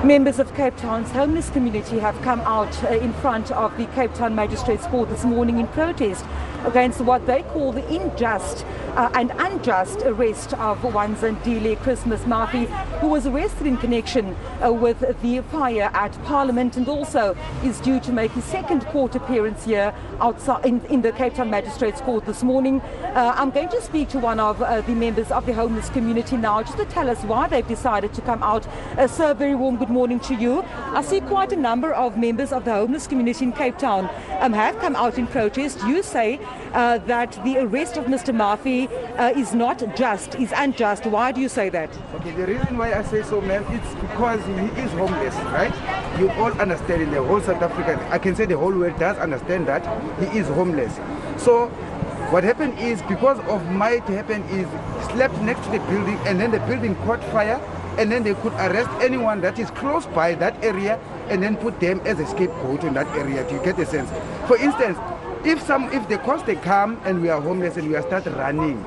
Members of Cape Town's homeless community have come out in front of the Cape Town Magistrate's Court this morning in protest against what they call the unjust and unjust arrest of one Zandile Mafe, who was arrested in connection with the fire at Parliament, and also is due to make his second court appearance here outside in the Cape Town Magistrate's Court this morning. I'm going to speak to one of the members of the homeless community now, just to tell us why they've decided to come out. Sir, a very warm good morning to you. I see quite a number of members of the homeless community in Cape Town have come out in protest. You say that the arrest of Mr. Mafe is not just, is unjust. Why do you say that? Okay, the reason why I say so, ma'am, it's because he is homeless, right? You all understand in the whole South Africa, I can say the whole world does understand that he is homeless. So what happened is, because of might happen is, he slept next to the building and then the building caught fire, and then they could arrest anyone that is close by that area and then put them as a scapegoat in that area. Do you get the sense? For instance, if the cops they come and we are homeless and we are start running,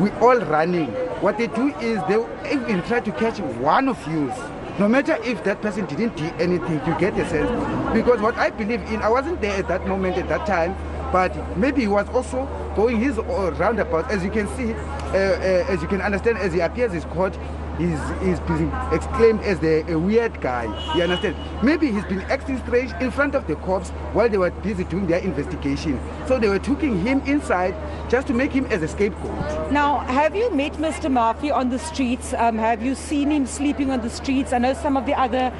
we all running, what they do is they even try to catch one of you, no matter if that person didn't do anything. You get the sense? Because what I believe in, I wasn't there at that moment, at that time, but maybe he was also going his roundabout. As you can see, as you can understand, as he appears his court, he's been exclaimed as a weird guy. You understand? Maybe he's been acting strange in front of the cops while they were busy doing their investigation. So they were taking him inside just to make him as a scapegoat. Now, have you met Mr. Mafe on the streets? Have you seen him sleeping on the streets? I know some of the other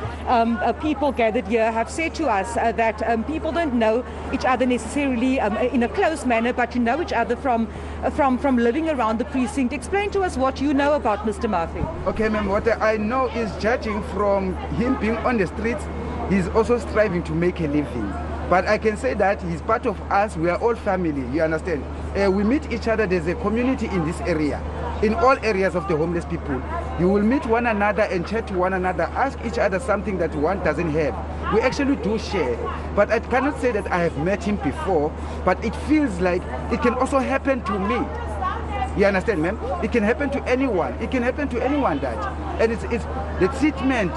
people gathered here have said to us that people don't know each other necessarily in a close manner, but you know each other from living around the precinct. Explain to us what you know about Mr. Mafe. Okay, ma'am, what I know is, judging from him being on the streets, he's also striving to make a living. But I can say that he's part of us. We are all family, you understand? We meet each other. There's a community in this area, in all areas of the homeless people. You will meet one another and chat to one another, ask each other something that one doesn't have. We actually do share. But I cannot say that I have met him before, but it feels like it can also happen to me. You understand, ma'am? It can happen to anyone. It can happen to anyone that. And it's the treatment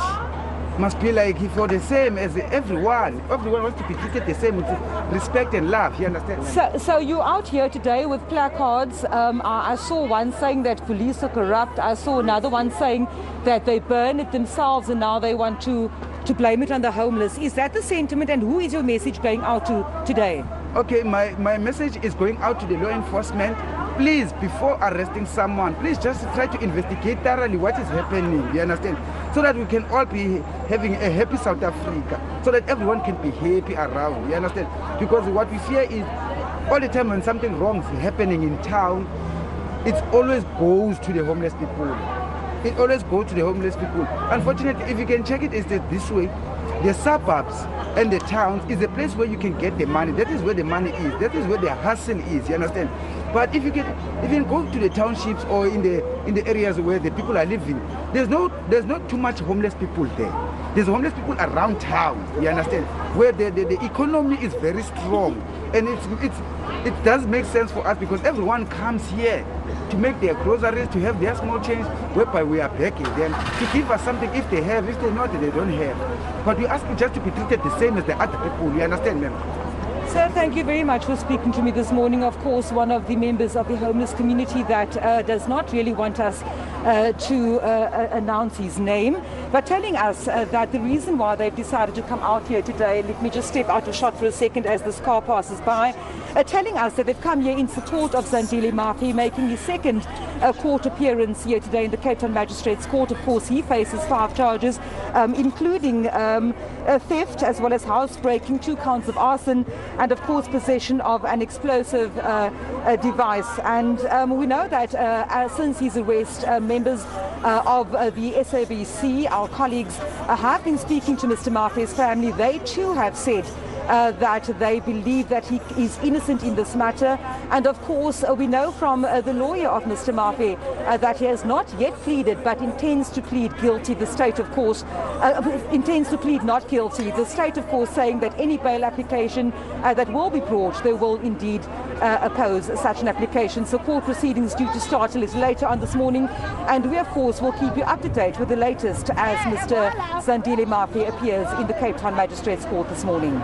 must be like for the same as everyone. Everyone wants to be treated the same with respect and love. You understand? So you're out here today with placards. I saw one saying that police are corrupt. I saw another one saying that they burn it themselves and now they want to blame it on the homeless. Is that the sentiment, and who is your message going out to today? Okay, my message is going out to the law enforcement. Please, before arresting someone, please just try to investigate thoroughly what is happening, you understand? So that we can all be having a happy South Africa, so that everyone can be happy around, you understand? Because what we fear is, all the time when something wrong is happening in town, it always goes to the homeless people. It always goes to the homeless people. Unfortunately, if you can check it, it's this way. The suburbs and the towns is a place where you can get the money. That is where the money is. That is where the hustle is, you understand? But if you go to the townships or in the areas where the people are living, there's not too much homeless people there. There's homeless people around town, you understand? Where the economy is very strong. And it does make sense for us, because everyone comes here to make their groceries, to have their small change, whereby we are begging them to give us something if they have. If they not, they don't have. But we ask you just to be treated the same as the other people, you understand, ma'am? Sir, thank you very much for speaking to me this morning. Of course, one of the members of the homeless community that does not really want us to announce his name, but telling us that the reason why they've decided to come out here today, let me just step out of shot for a second as this car passes by, telling us that they've come here in support of Zandile Mafe, making his second court appearance here today in the Cape Town Magistrate's Court. Of course, he faces 5 charges, including theft as well as housebreaking, 2 counts of arson, and of course possession of an explosive device. And we know that since his arrest, members of the SABC, our colleagues, have been speaking to Mr. Mafe's family. They too have said that they believe that he is innocent in this matter. And of course, we know from the lawyer of Mr. Mafe that he has not yet pleaded but intends to plead guilty. The state, of course, intends to plead not guilty. The state, of course, saying that any bail application that will be brought, they will indeed oppose such an application. So court proceedings due to start a little later on this morning, and we, of course, will keep you up to date with the latest as Mr. Zandile Mafe appears in the Cape Town Magistrates Court this morning.